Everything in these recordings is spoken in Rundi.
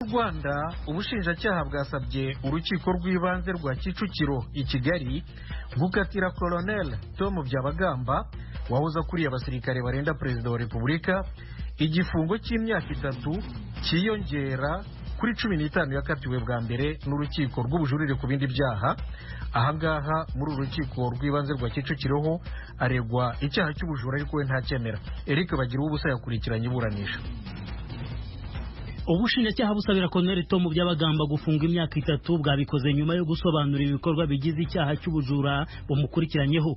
Rwanda ubushinjacyaha bwasabye urukiko rw'ibanze rwa Kicukiro i Kigali gukatira Colonel Tom Byabagamba wahoze akuriye abasirikare barinda Perezida wa Repubulika igifungo cy'imyaka 3 cyiyongera kuri 15 yakatiwe bwa mbere n'urukiko rw'ubujurire ku bindi byaha. Ahangaha muri urukiko rw'ibanze rwa Kicukiro ho aregwa icyaha cy'ubujura ariko we ntacyemera. Eric Bagira ubusa yakurikiranye iburanisha. Ubushinjacyaha busabira Colonel Tom Byabagamba gufunga imyaka 3 bwabikoze nyuma yo gusobanura ibikorwa bigize icyaha cy'ubujura bumukurikiranyeho.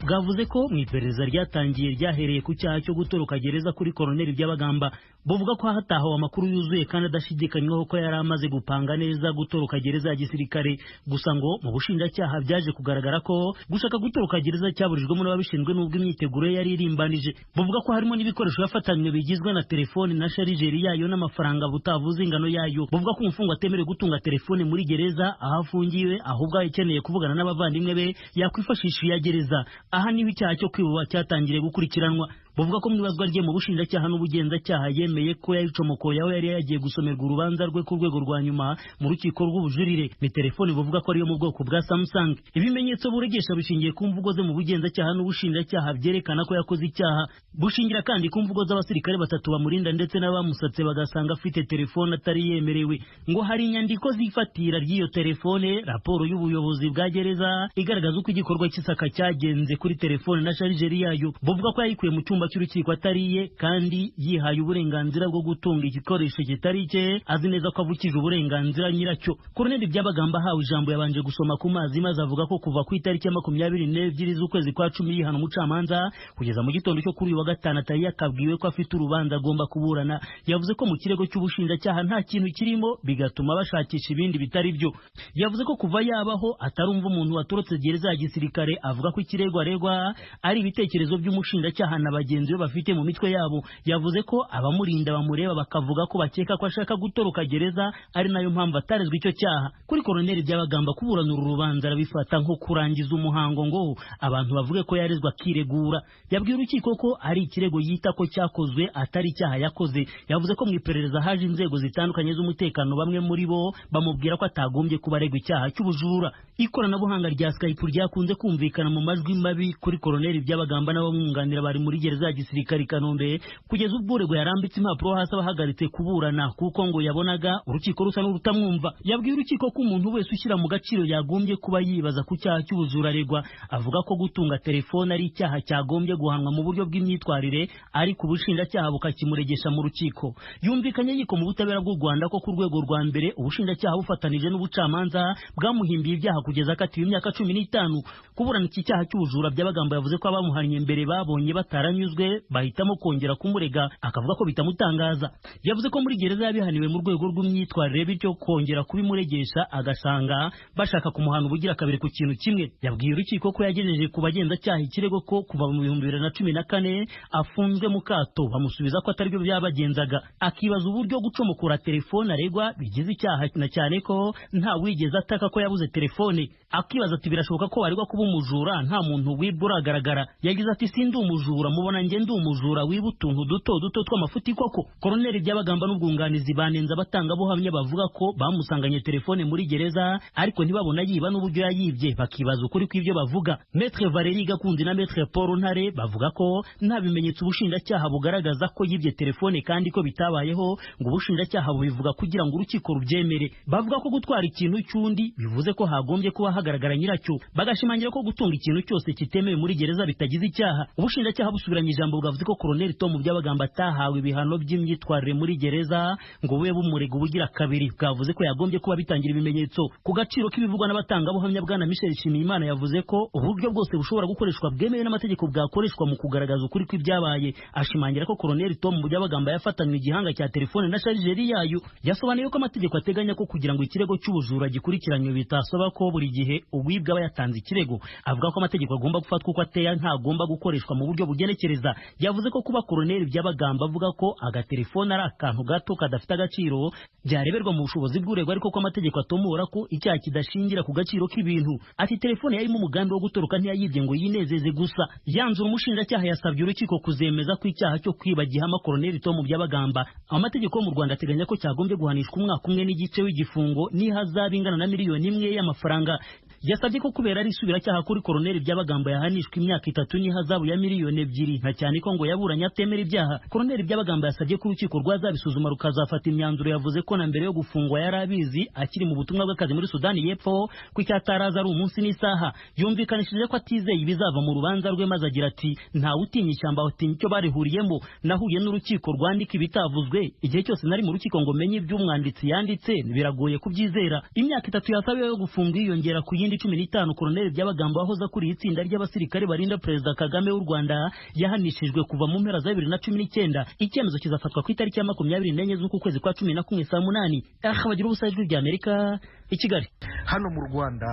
Bwavuze ko mu iperereza ryatangiye ryahereye ku cyaha cyo gutoroka gereza kuri Colonel Byabagamba, buvuga ko hatahawe amakuru yuzuye kandi adashidikanywaho ko yari amaze gupanga neza gutoroka gereza ya gisirikare. Gusa ngo mu bushinjacyaha byaje kugaragara ko gushaka gutoroka gereza cyaburijwemo n'ababishinzwe n'ubwo imyiteguro yari irimbanije. Buvuga ko harimo n'ibikoresho yafatanywe bigizwe na telefone na sharijeri yayo n'amafaranga butavuze ingano yayo. Buvuga ko umufungwa atemerewe gutunga telefone muri gereza aho afungiwe, ahubwo akeneye kuvugana n'abavandimwe be yakwifashisha iya gereza. Aha niho icyaha cyo kwibuba cyatangiriye gukurikiranwa. Buvuga ko mwibazwa rye mu bushinjacyaha n'ubugenzacyaha yemeye ko yayicomokoye aho yari yagiye gusomerwa urubanza rwe ku rwego rwa nyuma mu rukiko rw'ubujurire. Ni telefone buvuga ko ariyo mu bwoko bwa Samsung. Ibimenyetso buregesha bishingiye ku mvugo ze mu bugenzacyaha n'ubushinjacyaha byerekana ko yakoze icyaha. Bushingira kandi ku mvugo z'abasirikare 3 bamurinda ndetse n'abamusatse bagasanga afite telefone atari yemerewe. Ngo hari inyandiko zifatira ry'iyo telefone, raporo y'ubuyobozi bwa gereza igaragaza uko igikorwa cy'isaka cyagenze kuri telefone na sharijeri yayo. Buvuga ko yayikuye mu cyumba cy'urukiko atariye kandi yihaye uburenganzira bwo gutunga igikoresho kitari cye, azi neza ko avukije uburenganzira nyiracyo. Colonel Byabagamba hawe ijambo yabanje gusoma ku mazi maze avuga ko kuva ku itariki ya 22 z'ukwezi kwa 10 yihana umucamanza kugeza mu gitondo cyo kuri wa gatanu atari yakabwiwe ko afite urubanza agomba kuburana. Yavuze ko mu kirego cy'ubushinjacyaha nta kintu kirimo bigatuma bashakisha ibindi bitari byo. Yavuze ko kuva yabaho atarumva umuntu watorotse gereza ya gisirikare. Avuga ko ikirego aregwa ari ibitekerezo by'umushinjacyaha na bagenzi be bafite mu mitwe yabo. Yavuze ko abamurinda bamureba bakavuga ko bakeka ko ashaka gutoroka gereza ari nayo mpamvu atarezwe icyo cyaha. Kuri Colonel Byabagamba kuburana uru rubanza arabifata nko kurangiza umuhango ngo abantu bavuge ko yarezwa akiregura. Yabwiye urukiko ko ari ikirego yita ko cyakozwe atari icyaha yakoze. Yavuze ko mu iperereza haje inzego zitandukanye z'umutekano, bamwe muri bo bamubwira ko atagombye kuba aregwa icyaha cy'ubujura. Ikoranabuhanga rya Skype ryakunze kumvikana mu majwi mabi kuri Colonel Byabagamba n'abamwunganira bari muri gereza ya gisirikare Kanombe, kugeza ubwo uregwa yarambitse impapuro hasi abahagaritse kuburana kuko ngo yabonaga urukiko rusa n'urutamwumva. Yabwiye urukiko ko umuntu wese ushyira mu gaciro yagombye kuba yibaza ku cyaha cy'ubujura aregwa. Avuga ko gutunga telefone ari icyaha cyagombye guhanwa mu buryo bw'imyitwarire, ariko ubushinjacyaha bukakimuregesha mu rukiko. Yumvikanye yiko mu butabera bw'u Rwanda ko ku rwego rwa mbere ubushinjacyaha bufatanije n'ubucamanza bwamuhimbiye ibyaha kugeza akatiwe imyaka 15. Kuburana iki cyaha cy'ubujura Byabagamba yavuze ko abamuhannye mbere babonye bataranyuzwe bahitamo kongera kumurega, akavuga ko bitamutangaza. Yavuze ko muri gereza yabihaniwe mu rwego rw'imyitwarire, bityo kongera kubimuregesha agasanga bashaka kumuhana ubugira kabiri ku kintu kimwe. Yabwiye urukiko ko yagejeje ku bagenzacyaha ikirego ko kuva mu 2014 afunzwe mu kato, bamusubiza ko atari byo byabagenzaga. Akibaza uburyo gucomokora telefone aregwa bigize icyaha, na cyane ko nta wigeze ataka ko yabuze telefone. Akibaza ati birashoboka ko waregwa kuba umujura nta muntu wibwa uragaragara. Yagize ati sindi umujura, mubona nge ndi umujura wiba utuntu duto tw'amafuti koko. Colonel Byabagamba n'ubwunganizi banenze abatangabuhamya bavuga ko bamusanganye telefone muri gereza ariko ntibabona yiba n'uburyo yayibye, bakibaza ukuri kw'ibyo bavuga. Maître Valérie Gakundi na Maître Paul Ntare bavuga ko nta bimenyetso ubushinjacyaha bugaragaza ko yibye telefone kandi ko bitabayeho, ngo ubushinjacyaha bubivuga kugira ngo urukiko rubyemere. Bavuga ko gutwara ikintu cy'undi bivuze ko hagombye kuba hagaragara nyiracyo. Bagashimangira ko gutunga ikintu cyose kitemewe muri gereza bitagize icyaha. Ubushinjacyaha busubiranye ijambo bwavuze ko Colonel Tom Byabagamba atahawe ibihano by'imyitwarire muri gereza ngo we bumurega ubugira kabiri. Bwavuze ko yagombye kuba bitangira ibimenyetso. Ku gaciro k'ibivugwa n'abatangabuhamya bwana Michel Shimiyimana yavuze ko uburyo bwose bushobora gukoreshwa bwemewe n'amategeko bwakoreshwa mu kugaragaza ukuri kw'ibyabaye. Ashimangira ko Colonel Tom Byabagamba yafatanywe igihanga cya telefone na sharijeri yayo. Yasobanuye ko amategeko ateganya ko kugira ngo ikirego cy'ubujura gikurikiranywe bitasaba ko buri gihe uwibwa aba yatanze ikirego. Avuga ko amategeko agomba gufatwa uko ateye, ntagomba gukoreshwa mu buryo bugenekereza. iperereza yavuze ko kuba Koloneli Byabagamba avuga ko agatelefone ari akantu gato kadafite agaciro byareberwa mu bushobozi bw'uregwa, ariko ko amategeko atomora ko icyaha kidashingira ku gaciro k'ibintu. Ati telefone yarimo umugambi wo gutoroka ntiyayibye ngo yinezeze gusa. Yanzura umushinjacyaha yasabye urukiko kuzemeza ko icyaha cyo kwiba gihama Koloneli Tom Byabagamba. Amategeko yo mu Rwanda ateganya ko cyagombye guhanishwa umwaka umwe n'igice w'igifungo n'ihazabu ingana na miliyoni 1 y'amafaranga. Yasabye ko kubera ari isubiracyaha kuri Koloneli Byabagamba yahanishwa imyaka 3 n'ihazabu ya miliyoni 2, nka cyane ko ngo yaburanye atemera ibyaha. Koloneli Byabagamba yasabye ko urukiko rwazabisuzuma rukazafata imyanzuro. Yavuze ko na mbere yo gufungwa yari abizi akiri mu butumwa bw'akazi muri Sudani y'Epfo ko icyataraza ari umunsi n'isaha. Yumvikanishije ko atizeye ibizava mu rubanza rwe, maze agira ati ntawe utinya ishyamba utinya icyo barihuriyemo. Nahuye n'urukiko rwandika ibitavuzwe, igihe cyose nari mu rukiko ngo menye iby'umwanditsi yanditse biragoye kubyizera. Imyaka 3 yasabiwe yo gufungwa yiyongera ku yindi 15. Koloneli Byabagamba wahoze kuri itsinda ry'abasirikare barinda Perezida Kagame w'u Rwanda yahanishijwe kuva mu mpera za 2019. Icyemezo kizafatwa ku itariki ya 24 z'uku kwezi kwa 11 saa 8. Bagira ubusa ijwi rya Amerika i Kigali. Hano mu Rwanda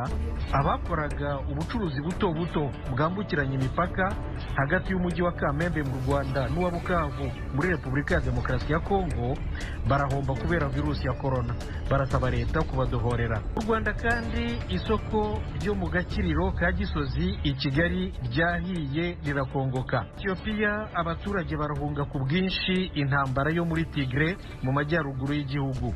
abakoraga ubucuruzi buto buto bwambukiranya imipaka hagati y'umujyi wa Kamembe mu Rwanda n'uwa Bukavu muri Repubulika ya Demokarasi ya Kongo barahomba kubera virusi ya corona. Barasaba leta kubadohorera. Mu Rwanda kandi isoko ryo mu Gakiriro ka Gisozi i Kigali ryahiye rirakongoka. Ethiopia abaturage barahunga ku bwinshi intambara yo muri Tigre mu majyaruguru y'igihugu.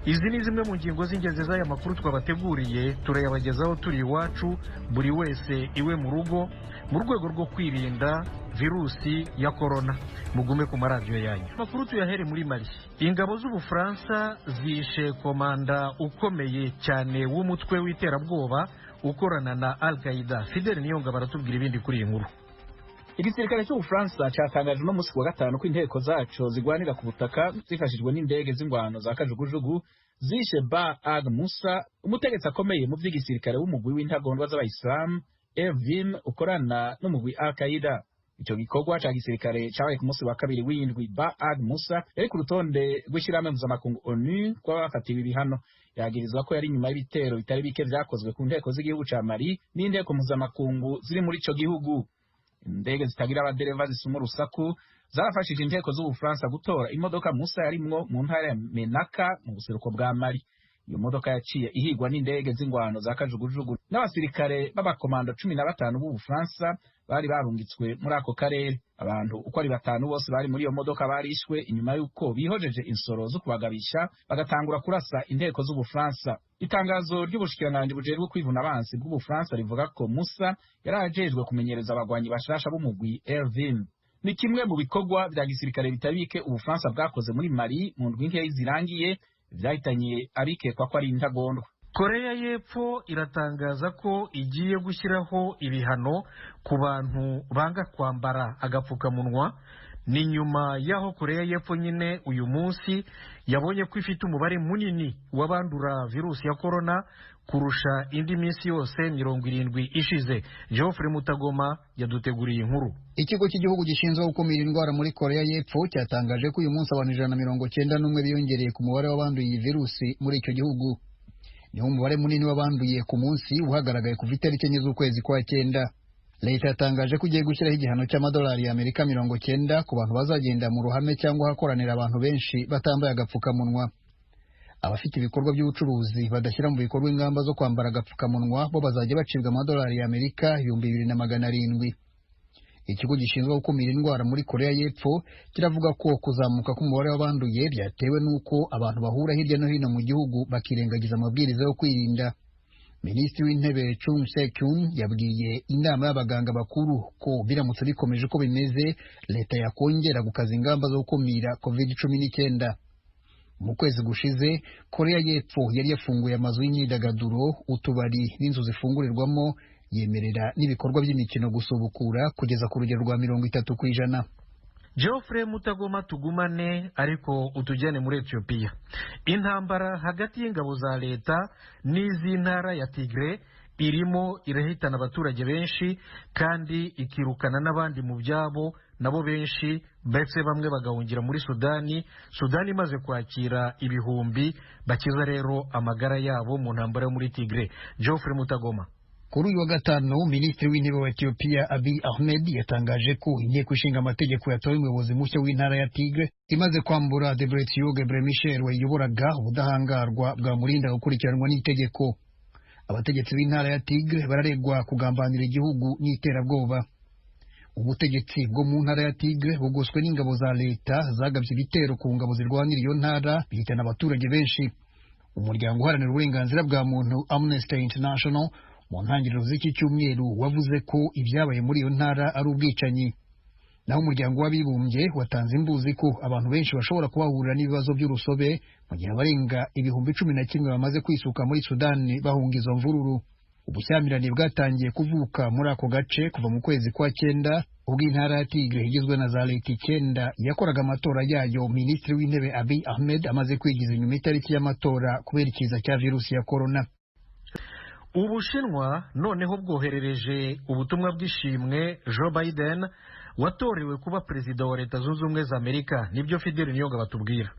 Izi ni zimwe mu ngingo z'ingenzi z'aya makuru twabateguriye, turayabagezaho turi iwacu buri wese iwe mu rugo mu rwego rwo kwirinda virusi ya corona. Mugume ku maradiyo yanyu. Makuru tuyahere muri Mali. Ingabo z'Ubufaransa zishe komanda ukomeye cyane w'umutwe w'iterabwoba ukorana na Al-Qaeda. Fidel Niyonga baratubwira ibindi kuri iyi nkuru. Igisirikare cy'Ubufaransa cyatangaje no musi wa gatanu ko inteko zaco zigwanira ku butaka zifashijwe n'indege z'ingwano za kajugujugu zishe Ba Ag Musa, umutegetsi akomeye mu by'igisirikare w'umugwi w'intagondwa z'Abayisilamu Evim ukorana n'umugwi Al-Qaeda. Icyo gikorwa cya gisirikare cyabaye ku munsi wa kabiri w'indwi. Ba Ag Musa yari ku rutonde rw'ishyirahamwe mpuzamakungu ONU rw'abafatiwe ibihano. Yagirizwa ko yari nyuma y'ibitero bitari bike vyakozwe ku nteko z'igihugu ca Mali n'inteko mpuzamakungu ziri muri ico gihugu. Indege zitagira abadereva zisuma urusaku zarafashije inteko z'Ubufaransa gutora imodoka Musa yarimwo mu ntara ya Menaka mu buseruko bwa Mali. Iyo modoka yaciye ihigwa n'indege z'ingwano za kajugujugu n'abasirikare b'abakomando 15 b'Ubufaransa bari barungitswe muri ako karere. Abantu uko ari 5 bose bari muri iyo modoka barishwe inyuma y'uko bihojeje insoro zo kubagabisha bagatangura kurasa inteko z'Ubufaransa. Itangazo ry'ubushikiranganji bujejwe kwivuna abansi bw'Ubufaransa rivuga ko Musa yarajejwe kumenyereza abagwanyi bashasha b'umugwi Elvim. Ni kimwe mu bikorwa vya gisirikare bitabike Ubufaransa bwakoze muri Mali mu ndwi nke zirangiye vyahitanye abikekwa ko ari intagondwa. Korea y'Epfo iratangaza ko igiye gushyiraho ibihano ku bantu banga kwambara agapfukamunwa. Ni nyuma y'aho Korea y'Epfo nyine uyu munsi yabonye ko ifite umubare munini w'abandura virusi ya corona kurusha indi minsi yose 70 ishize. Geoffrey Mutagoma yaduteguriye inkuru. Ikigo cy'igihugu gishinzwe gukumira indwara muri Korea y'Epfo cyatangaje ko uyu munsi abantu 191 biyongereye ku mubare w'abanduye iyi virusi muri icyo gihugu. Niho umubare munini w'abanduye ku munsi uhagaragaye kuva itariki 9 z'ukwezi kwa 9. Leta yatangaje ko igiye gushyiraho igihano cy'amadolari y'Amerika 90 ku bantu bazagenda mu ruhame cyangwa hakoranira abantu benshi batambaye agapfukamunwa. Abafite ibikorwa by'ubucuruzi badashyira mu bikorwa ingamba zo kwambara agapfukamunwa bo bazajya bacibwa amadolari y'Amerika 2700. Ikigo gishinzwe gukumira indwara muri Korea y'Epfo kiravuga ko kuzamuka k'umubare w'abanduye byatewe n'uko abantu bahura hirya no hino mu gihugu bakirengagiza amabwiriza yo kwirinda. Minisitiri w'Intebe Chung Se-kyun yabwiye inama y'abaganga bakuru ko biramutse bikomeje uko bimeze leta yakongera gukaza ingamba zo gukumira COVID-19. Mu kwezi gushize Korea y'Epfo yari yafunguye amazu y'imyidagaduro, utubari n'inzu zifungurirwamo, yemerera n'ibikorwa by'imikino gusubukura kugeza ku rugero rwa 30%. Geoffrey Mutagoma tugumane ariko utujyane muri Ethiopia. Intambara hagati y'ingabo za leta n'iz'intara ya Tigre irimo irahitana abaturage benshi kandi ikirukana n'abandi mu byabo nabo benshi, ndetse bamwe bagahungira muri Sudani imaze kwakira ibihumbi bakiza rero amagara yabo mu ntambara yo muri Tigre. Geoffrey Mutagoma. Kuri uyu wa gatanu minisitiri w'intebe wa Ethiopia Abiy Ahmed yatangaje ko inteko ishinga amategeko yatoye umuyobozi mushya w'intara ya Tigre imaze kwambura Debretsion Gebremichael wayiyoboraga ubudahangarwa bwamurinda gukurikiranwa n'itegeko. Abategetsi b'intara ya Tigre bararegwa kugambanira igihugu n'iterabwoba. Ubutegetsi bwo mu ntara ya Tigre bugoswe n'ingabo za leta zagabye ibitero ku ngabo zirwanira iyo ntara bihitana abaturage benshi. Umuryango uharanira uburenganzira bwa muntu Amnesty International mu ntangiriro z'iki cyumweru wavuze ko ibyabaye muri iyo ntara ari ubwicanyi. Naho umuryango w'abibumbye watanze imbuzi ko abantu benshi bashobora kubahurira n'ibibazo by'urusobe mu gihe abarenga 11,000 bamaze kwisuka muri Sudani bahunga izo mvururu. Ubushyamirane bwatangiye kuvuka muri ako gace kuva mu kwezi kwa 9 ubwo intara ya Tigre igizwe na za leta 9 yakoraga amatora yayo. Minisitiri w'intebe Abiy Ahmed amaze kwigiza inyuma itariki y'amatora kubera ikiza cya virusi ya corona. Ubushinwa noneho bwoherereje ubutumwa bw'ishimwe Joe Biden watorewe kuba perezida wa Leta Zunze Ubumwe za Amerika. Nibyo Fidel Niyonga batubwira.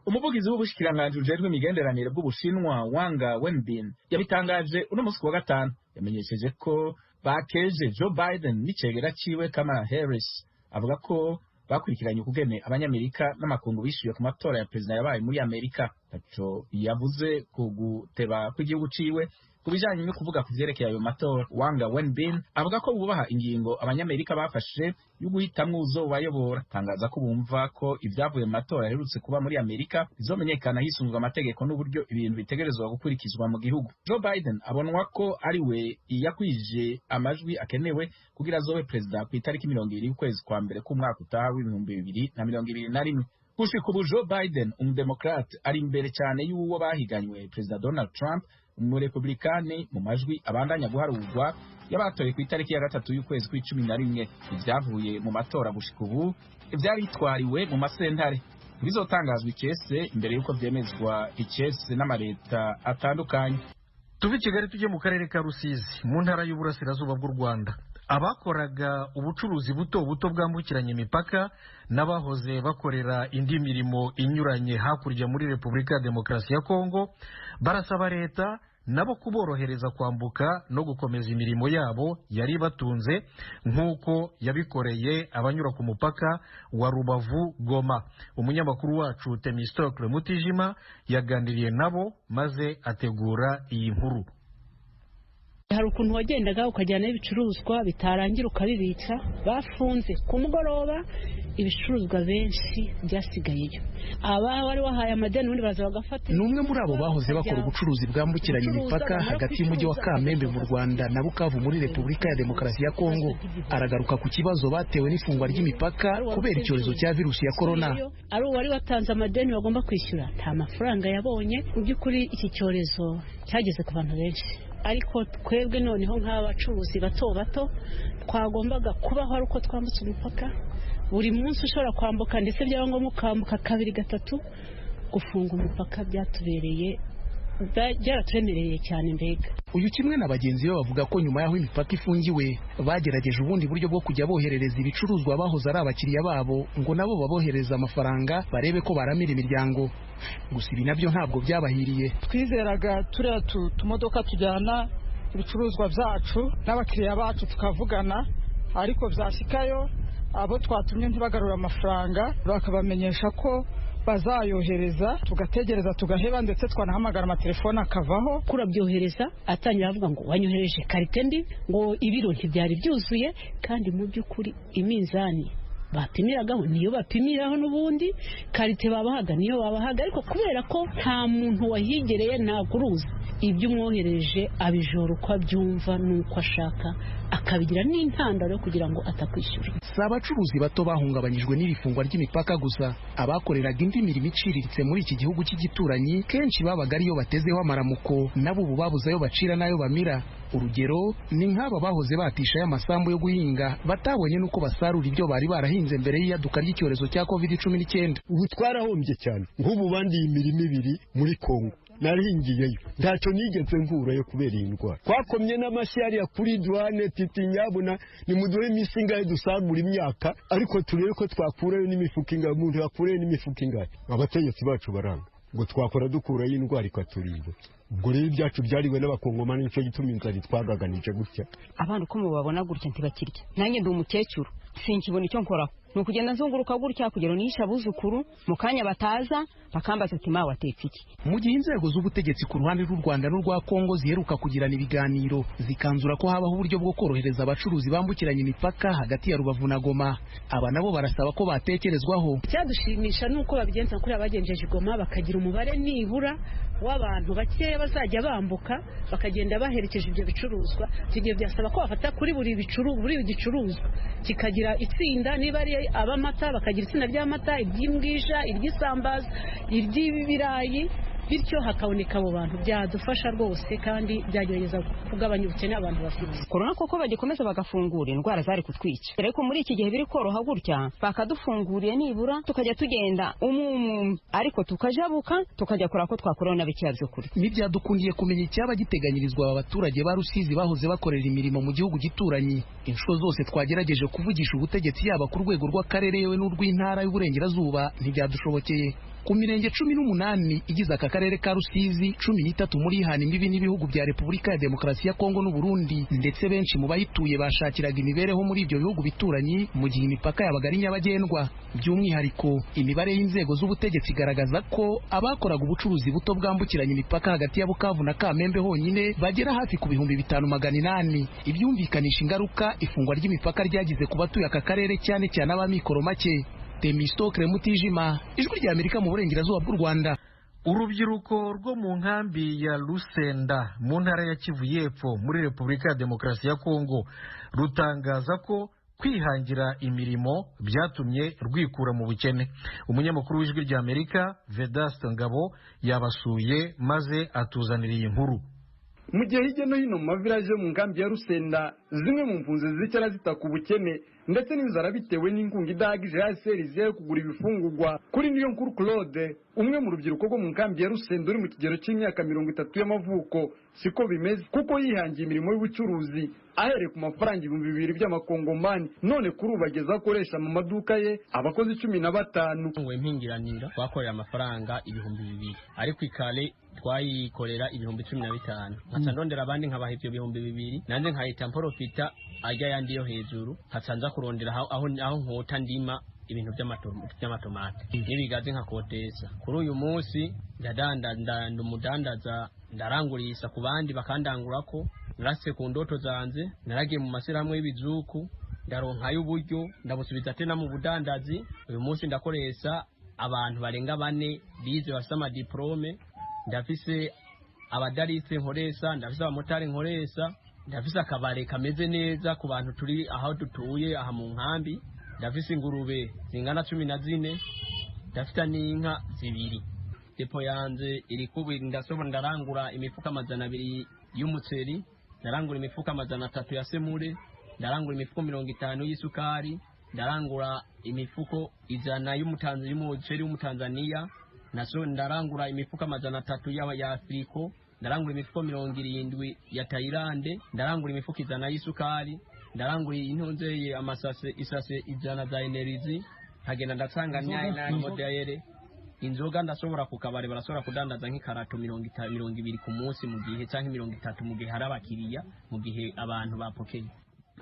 Umuvugizi w'ubushikiranganji ujejwe imigenderanire bw'Ubushinwa Wang Wenbin yabitangaje uno musi wa gatanu. Yamenyesheje ko bakeje Joe Biden n'icegera ciwe Kamala Harris, avuga ko bakurikiranye ukugene abanyamerika n'amakungu bishyuye ku matora ya perezida yabaye muri Amerika. Taco yavuze ku guteba kw'igihugu ciwe kubijanye no kuvuga ku vyerekeye ayo matora. Wang Wenbin avuga ko bubaha ingingo abanyamerika bafashe yo guhitamwo uzobayobora. Tangaza ko bumva ko ivyavuye mu matora yaherutse kuba muri Amerika bizomenyekana hisunzwe amategeko n'uburyo ibintu bitegerezwa gukurikizwa mu gihugu. Joe Biden abonwa ko ari we yakwije amajwi akenewe kugira azobe perezida ku itariki 20 y'ukwezi kwa mbere k'umwaka utaha w'2021. Gushika ubu Joe Biden umudemokrate ari imbere cyane y'uwo bahiganywe perezida Donald Trump umurepublikani mu majwi abandanya guharurwa y'abatoye ku itariki ya 3 y'ukwezi kwa-11. Ivyavuye mu matora gushika ubu ivyari mu masentare bizotangazwa icese imbere y'uko vyemezwa icese n'amareta atandukanye. Tuve Kigali tujye mu karere ka Rusizi mu ntara y'uburasirazuba bw'u Rwanda. Abakoraga ubucuruzi buto buto bwambukiranya imipaka n'abahoze bakorera indi mirimo inyuranye hakurya muri Repubulika ya Demokarasi ya Kongo barasaba leta nabo kuborohereza kwambuka no gukomeza imirimo yabo yari batunze nk'uko yabikoreye abanyura ku mupaka wa Rubavu Goma. Umunyamakuru wacu Temistokle Mutijima yaganiriye nabo maze ategura iyi nkuru. Hari ukuntu wagendaga ukajyana ibicuruzwa bitarangira ukabibitsa bafunze ku mugoroba ibicuruzwa benshi byasigayeyo. Aba wari wahaye amadeni undi baza bagafata. Numwe muri abo bahoze bakora ubucuruzi bwambukiranya imipaka hagati y'umujyi wa Kamembe mu Rwanda na Bukavu muri Repubulika ya Demokarasi ya Kongo aragaruka ku kibazo batewe n'ifungwa ry'imipaka kubera icyorezo cya virusi ya corona. Ari wari watanze amadeni bagomba kwishyura nta mafaranga yabonye. Mu by'ukuri iki cyorezo cyageze ku bantu benshi, ariko twebwe noneho nk'abacuruzi bato bato twagombaga kubaho ari uko twambutse umupaka. Buri munsi ushobora kwambuka ndetse byaba ngombwa ukambuka 2-3. Gufunga umupaka byaraturemereye cyane mbega. Uyu kimwe na bagenzi be bavuga ko nyuma y'aho imipaka ifungiwe bagerageje ubundi buryo bwo kujya boherereza ibicuruzwa bahoze ari abakiriya babo ngo nabo babohereza amafaranga barebe ko baramira imiryango. Gusa ibi nabyo ntabwo byabahiriye. Twizeraga turiya tumodoka tujyana ibicuruzwa byacu n'abakiriya bacu tukavugana, ariko byashikayo abo twatumye ntibagarura amafaranga bakabamenyesha ko bazayohereza, tugategereza tugaheba ndetse twanahamagara amatelefone akavaho. Kurabyohereza atangira avuga ngo wanyohereje karite mbi, ngo ibiro ntibyari byuzuye, kandi mu by'ukuri iminzani bapimiragaho niyo bapimiraho n'ubundi karite babahaga niyo babahaga, ariko kubera ko nta muntu wahigereye naguruza ibyo umwohereje abijoro uko abyumva n'uko ashaka akabigira n'intandaro kugira ngo atakwishyura. Si abacuruzi bato bahungabanyijwe n'irifungwa ry'imipaka gusa, abakoreraga indi mirimo iciriritse muri iki gihugu cy'igituranyi kenshi babaga ariyo batezeho amaramuko nabo ubu babuze ayo bacira n'ayo bamira. Urugero ni nk'aba bahoze batishayo amasambu yo guhinga batabonye n'uko basarura ibyo bari barahinze mbere y'iyaduka ry'icyorezo cya COVID-19. Ubu twarahombye cyane. Nk'ubu bandiye imirimo 2 muri Kongo naringiyeyo ntacyo nigeze nkurayo kubera iyi ndwara. Twakomye n'amashyari ya kuri douane titi nyabona ni muduhe imisinga dusagura imyaka, ariko turebe ko twakurayo n'imifuka ingahe, umuntu yakurayo n'imifuka ingahe. Abategetsi bacu baranga ngo twakora dukurayo indwara ikaturinda. ubwo rero ibyacu byariwe n'abakongomani nicyo gituma inzara twagaganije gutya. Abantu uko mubabona gutya ntibakirya, nanjye ndi umukecuru sinkibona icyo nkoraho, ni ukugenda nzunguruka gutya kugira nisha abuzukuru mu kanya bataza bakambaza ati mawe watetse iki. Mu gihe inzego z'ubutegetsi ku ruhande rw'u Rwanda n'urwa Kongo ziheruka kugirana ibiganiro zikanzura ko habaho uburyo bwo korohereza abacuruzi bambukiranya imipaka hagati ya Rubavu na Goma, aba nabo barasaba ko batekerezwaho. Icyadushimisha nuko babigenza kuri abagenjeje Goma bakagira umubare nibura w'abantu bakeya bazajya bambuka bakagenda baherekeje ibyo bicuruzwa. Kigiye byasaba ko bafata kuri buri gicuruzwa kikagira itsinda, niba ari abamata bakagira itsinda ry'amata, iry'imbwija, iry'isambaza, iry'ibirayi, bityo hakaboneka abo bantu. Byadufasha rwose kandi byagerageza kugabanya ubukene abantu bafite. Korona koko bagikomeza bagafungura indwara zari kutwica, ariko muri iki gihe biri koroha gutya bakadufunguriye nibura tukajya tugenda ariko tukajabuka tukajya kora ko twakorewe n'abikira byo kuri. Ntibyadukundiye kumenya icyaba giteganyirizwa aba baturage ba Rusizi bahoze bakorera imirimo mu gihugu gituranye. Inshuro zose twagerageje kuvugisha ubutegetsi yaba ku rwego rw'akarere yewe n'urw'intara y'uburengerazuba ntibyadushobokeye. Ku mirenge 18 igize aka karere ka Rusizi, 13 muri ihana imbibi n'ibihugu bya Repubulika ya Demokarasi ya Kongo n'u Burundi, ndetse benshi mu bayituye bashakiraga imibereho muri ibyo bihugu bituranyi mu gihe imipaka yabaga ari nyabagendwa. By'umwihariko imibare y'inzego z'ubutegetsi igaragaza ko abakoraga ubucuruzi buto bwambukiranya imipaka hagati ya Bukavu na Kamembe honyine bagera hafi ku 5800. Ibyumvikanisha ingaruka ifungwa ry'imipaka ryagize ku batuye aka karere cyane cyane abamikoro make. Temistokre Mutijima, Ijwi rya Amerika mu burengerazuba bw'u Rwanda. Urubyiruko rwo mu nkambi ya Lusenda mu ntara ya Kivu y'Epfo muri Repubulika ya Demokarasi ya Kongo rutangaza ko kwihangira imirimo byatumye rwikura mu bukene. Umunyamakuru w'Ijwi rya Amerika Vedaste Ngabo yabasuye maze atuzanira iyi nkuru. Mu gihe hirya no hino mu mavilaje yo mu nkambi ya Rusenda zimwe mu mpunzi zicara zitaka ubukene ndetse n'inzara bitewe n'inkunga idahagije ya serize kugura ibifungurwa. Kuri niyo nkuru Claude, umwe mu rubyiruko rwo mu nkambi ya Rusenda uri mu kigero cy'imyaka 30 y'amavuko, siko bimeze kuko yihangiye imirimo y'ubucuruzi ahere ku mafaranga 2000 by'amakongomani, none kuri ubageza akoresha mu maduka ye abakozi 15. Ngwe mpingiranira twakorera amafaranga 2000 ariko ikale twayikorera 15,000. Nkaca ndondera abandi nkabaha ibyo 2000 nanjye nkahita mporofita ajya yandi yo hejuru, nkacanza kurondera aho nkota ndima ibintu by'amatomate n'ibigazi nkakotesa. Kuri uyu munsi ndumudandaza ndarangurisa ku bandi bakandangurako. Narase ku ndoto zanze, naragiye mu masirahamwe y'ibizuku ndaronkayo uburyo ndabusubiza tena mu budandazi. Uyu munsi ndakoresha abantu barenga 4 bize bafite amadiplome, ndafise abadarise nkoresha, ndafise abamotari nkoresha, ndafise akabare kameze neza ku bantu turi aho dutuye aha mu nkambi, ndafise ingurube zingana 14, ndafite n'inka 2. Depo yanze iri kubi ndasobora ndarangura imifuka 200 y'umuceri, ndarangura imifuka 300 ya semure, ndarangura imifuko 50 y'isukari, ndarangura imifuko 100 y'umuceri w'umutanzania, naso ndarangura imifuka 300 ya Afriko, ndarangura imifuko 70 ya Thailand, ndarangura imifuko 100 y'isukari, ndarangura intonzeye isase 100 za Energy, hagenda ndatsanganya modayere. Inzoga ndashobora kukabare barashobora kudandaza nk'ikarato 20 ku munsi mu gihe cyangwa 30 mu gihe hari abakiriya, mu gihe abantu bapokeye.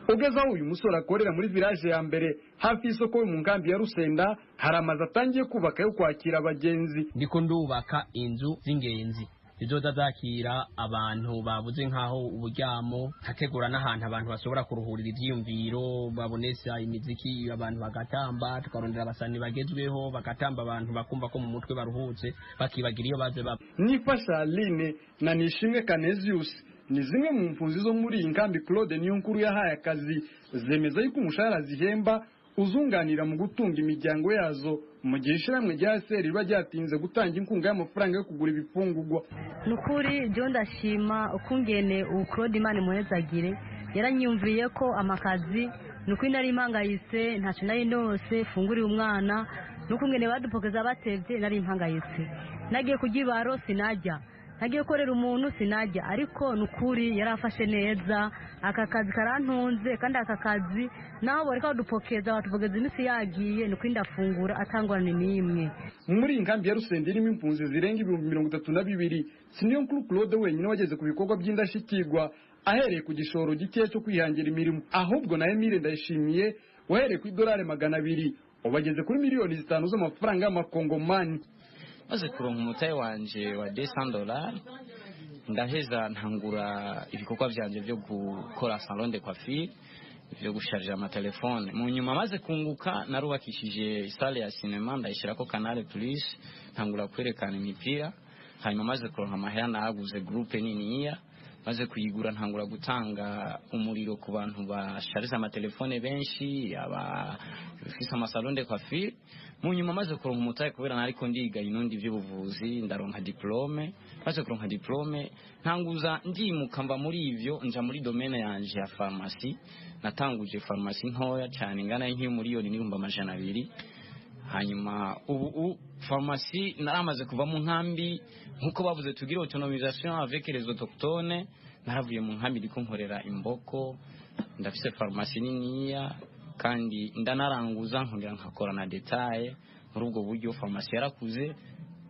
Ugezaho uyu musore akorera muri village ya mbere hafi y'isoko yo mu nkambi ya Rusenda hari amazu atangiye kubaka yo kwakira abagenzi. Ndiko ndubaka inzu z'ingenzi zizoza zakira abantu babuze nkaho uburyamo, hategura n'ahantu abantu bashobora kuruhurira ivyiyumviro, babonesa imiziki, abantu bagatamba, tukarondera abasani bagezweho bagatamba, abantu bakumva ko mu mutwe baruhutse bakibagira iyo baze baba. Nifasha Aline na Nishimwe Canesius ni zimwe mu mpunzi zo muri iyi nkambi Claude niyo nkuru yahaye akazi, zemeza yuko umushahara zihemba uzunganira mu gutunga imiryango yazo mu gihe ishiramwe rya seri riba ryatinze gutanga inkunga y'amafaranga yo kugura ibifungurwa. Nukuri byo ndashima ukungene Claude Imana muhezagire yaranyumviye ko amakazi nuko nari impangayitse ntacyo nari nose funguriye umwana, nuko ngene badupokeza batevye nari impangayitse, nagiye kugibaro sinajya nagiye korera umuntu sinajya ariko nukuri yarafashe neza aka kazi karantunze kandi aka kazi naho bari kadupokeza batuvugeza imisi yagiye nuko indafungura atangorane n'imwe. Muri inkambi ya Rusende irimo impunzi zirenga 32,000 Siniyonkuru Claude wenyine wageze ku bikorwa by'indashikirwa ahereye ku gishoro gike cyo kwihangira imirimo, ahubwo na Emile Ndayishimiye wahereye ku $200 ubageze kuri miliyoni 5 z'amafaranga y'amakongomani. Maze kuronka umutahe wanje wa $200 ndaheza ntangura ibikorwa byanje byo gukora salon de coiffure, byo gusharija amatelefone. Mu nyuma maze kunguka narubakishije salle ya cinema ndayishirako Canal Plus, ntangura kwerekana imipira. Hanyuma maze kuronka amahera naguze groupe niniya, maze kuyigura ntangura gutanga umuriro ku bantu bashariza amatelefone benshi, abafise amasalon de coiffure. Mu nyuma maze kuronka umutahe kubera nariko ndiga inundi by'ubuvuzi ndaronka diplome. Maze kuronka diplome ntanguza ndimuka mba muri ivyo nja muri domaine yanje ya pharmacie. Natanguje pharmacie ntoya cyane ingana y'Miliyoni 200,000. Hanyuma ubu pharmacie naramaze kuva mu nkambi nkuko bavuze tugira autonomisation avec les autochtones. Naravuye mu nkambi ndiko nkorera Imboko, ndafise pharmacie niniya kandi ndanaranguza nkongera nkakora na detail. Muri ubwo buryo pharmacie yarakuze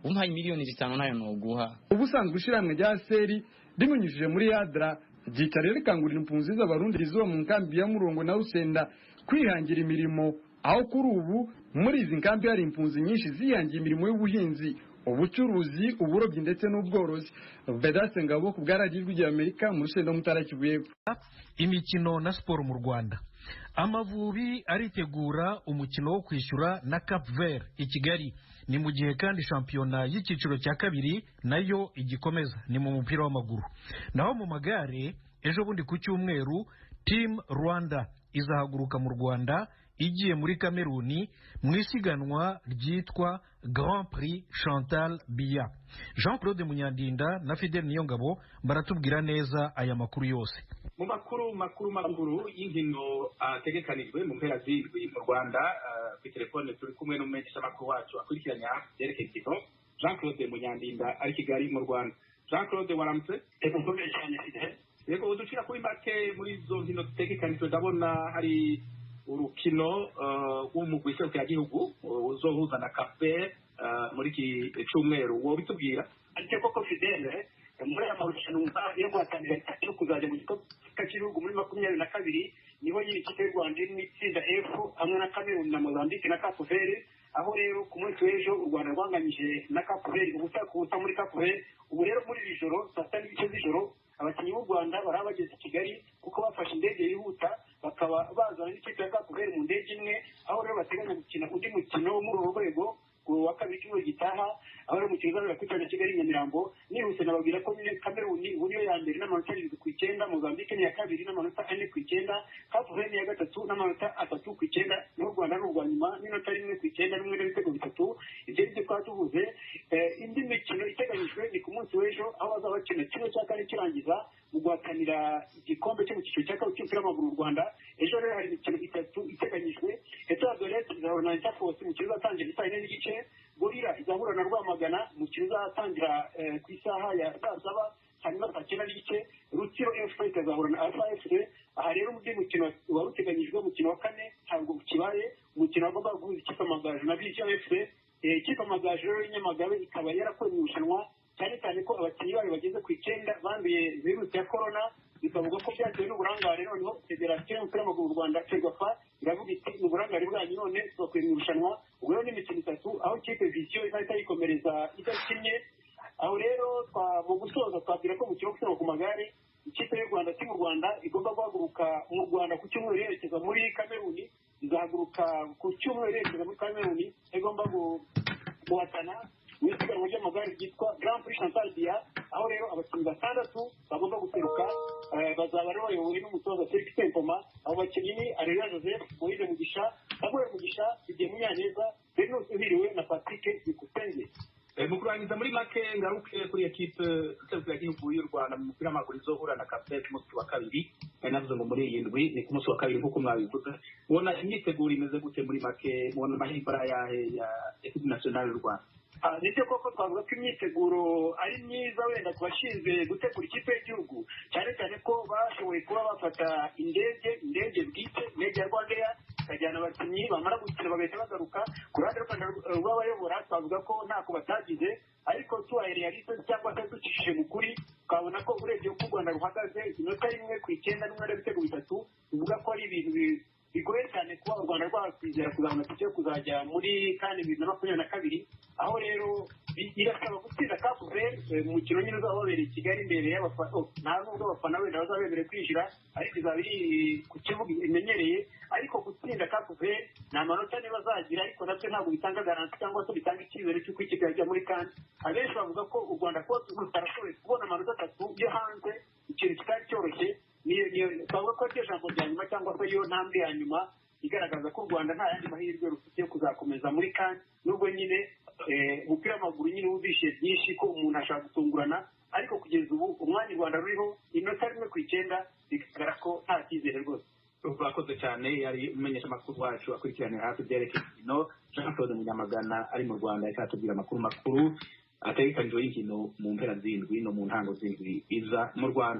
umpaye miliyoni 5 nayo noguha. Ubusanzwe ushiramwe rya seri rimunyujije muri Yadra ryicare rikangurira impunzi z'abarundi rizo mu nkambi ya Murongo na Rusenda kwihangira imirimo, aho kuri ubu muri izi nkambi hari impunzi nyinshi ziyangiye imirimo y'ubuhinzi, ubucuruzi, uburobyi ndetse n'ubworozi. Vedaste Ngabo ku bwaragijwe rya Amerika mu Rusenda Mutara Kibuye. Imikino na siporo mu Rwanda. Amavubi aritegura umukino wo kwishyura na Cap Vert i Kigali. Ni mu gihe kandi shampiyona y'ikiciro cya kabiri nayo igikomeza ni mu mupira w'amaguru. Naho mu magare ejo bundi ku cyumweru Team Rwanda izahaguruka mu Rwanda igiye muri Kameruni mu isiganwa ryitwa Grand Prix Chantal Biya. Jean-Claude Munyandinda na Fidel Niyongabo baratubwira neza aya makuru yose. Mu makuru y'inkino ategekanijwe mu mpera z'indwi mu Rwanda, ku telefone turi kumwe n'umumenyesha makuru wacu akurikiranya byerekeye inkino Jean-Claude Munyandinda ari Kigali mu Rwanda. Jean-Claude waramutse? Yego uducira kuri make muri izo nkino zitegekanijwe, ndabona hari urukino w'umugwi w'igihugu uzohuza na Cape muri iki cyumweru. Wo bitubwira ariko koko Fidele muri amarushanwa yo guhatanira cyo kuzajya mu gikombe cy'igihugu muri 22 niho yiri kipe y'u Rwanda n'itsinda F hamwe na Cameroon na Mozambique na Cape Verde, aho rero ku munsi w'ejo u Rwanda rwanganyije na Cape Verde ubusa muri Cape Verde. Ubu rero muri iri joro saa 7 z'ijoro abakinnyi b'u Rwanda barabageze Kigali kuko bafashe indege yihuta bakaba bazana n'ikipe ya Cape Verde mu ndege imwe, aho rero bateganya gukina undi mukino wo muri uru rwego wa kabiri cy'umweru gitaha, aho rero mu kibuga cya Kigali Nyamirambo. Nihuse nababwira ko Cameroon ubu niyo ya mbere n'amanota 7-9, Mozambique ni ya kabiri n'amanota 4-9, Cape Verde ya gatatu n'amanota 3-9, n'u Rwanda n'urwa nyuma n'inota 1-9 n'umwe n'ibitego 3. Ibyo nibyo twatuvuze. Indi mikino iteganyijwe ni ku munsi w'ejo, aho bazaba bakina kimwe cya kane kirangiza mu guhatanira igikombe cyo mu cyiciro cya kabiri cy'umupira w'amaguru mu Rwanda. Ejo rero hari imikino 3 iteganyijwe. Etoile de l'Est izahura na Interforce mu kibuga atangira saa 4 n'igice. Gorira izahura na Rwamagana mu kibuga atangira ku isaha ya saa 7, hanyuma saa 9 n'igice. Rutsiro FC izahura na Alpha FC. Aha rero mu mukino wari uteganyijwe umukino wa kane ntabwo kibaye, umukino wagomba guhuza ikipe Amagaju na Vision FC. Ikipe Amagaju rero y'Inyamagabe ikaba yarakoze irushanwa cyane cyane ko abakinnyi bayo bageze ku 9 banduye virusi ya corona, bikavuga ko byatewe n'uburangare. Noneho Federasiyo y'umupira w'amaguru mu Rwanda Ferwafa iravuga iti n'uburangare bwanyu none twakuye mu irushanwa. Ubwo rero n'imikino 3 aho ikipe Vision izahita yikomereza idakinnye. Aho rero mu gusoza twabwira ko mu kibuga cyo ku magare ikipe y'u Rwanda Team Rwanda igomba guhaguruka mu Rwanda ku cyumweru yerekeza muri Kameruni. Izahaguruka ku cyumweru yerekeza muri Kameruni, igomba guhatana mu isiganwa ry'amagare ryitwa Grand Prix Chantal Biya, aho rero abakinnyi 6 bagomba guseruka. Bazaba rero bayobowe n'umutoza Felix Sempoma. Abo bakinnyi ni Areruya Joseph, Moise Mugisha, Samuel Mugisha, Didier Munyaneza, Bernard Uhiriwe na Patrick Bikusenge. Mu kurangiza muri make ngaruke kuri equipe y'igihugu y'u Rwanda mu mupira w'amaguru izohura na Cape Verde ku munsi wa kabiri. Navuze ngo muri iyi ndwi ni ku munsi wa kabiri nk'uko mwabivuze. Ubona imyiteguro imeze gute muri make? Ubona amahirwe ya equipe nationale y'u Rwanda? nibyo koko twavuga ko imyiteguro ari myiza wenda ku bashinzwe gutegura ikipe y'igihugu cyane cyane ko bashoboye kuba bafata indege bwite indege ya rwandair ikajyana abakinnyi bamara gukina bagahita bagaruka ku ruhande rw'abayobora twavuga ko ntako batagize ariko tubahereye realite cyangwa se ducishije mu kuri twabona ko urebye uko u Rwanda ruhagaze inota 1-9 n'ibitego 3 bivuga ko ari ibintu bigoye cyane kuba u Rwanda rwakwizera kuzamura itike yo kuzajya muri kandi 2022 aho rero irasaba gutsinda Cape Verde mu mukino nyine uzaba wabereye i Kigali imbere y'abafana nta nubwo abafana wenda bazaba bemerewe kwinjira ariko izaba iri ku kibuga imenyereye ariko gutsinda Cape Verde ni amanota niba bazagira ariko nabyo ntabwo bitanga garanti cyangwa se bitanga icyizere cy'uko ikipe yajya muri kandi abenshi bavuga ko u Rwanda kuba rutarashoboye kubona amanota 3 yo hanze ikintu kitari cyoroshye twavuga ko iryo jambo rya nyuma cyangwa se iyo ntambwe ya nyuma igaragaza ko u Rwanda nta yandi mahirwe rufite yo kuzakomeza muri kandi nubwo nyine umupira w'amaguru nyine wumvishe byinshi ko umuntu ashaka gutungurana ariko kugeza ubu umwanya u Rwanda ruriho inota 1-9 bigaragara ko nta cyizere rwose. Urakoze cyane yari umenyesha amakuru wacu akurikiranira hafi byerekeye inkino Jean Claude Munyamagana ari mu Rwanda ikatubwira amakuru makuru ategekanijwe y'inkino mu mpera z'indwi no mu ntango z'indwi iza mu Rwanda.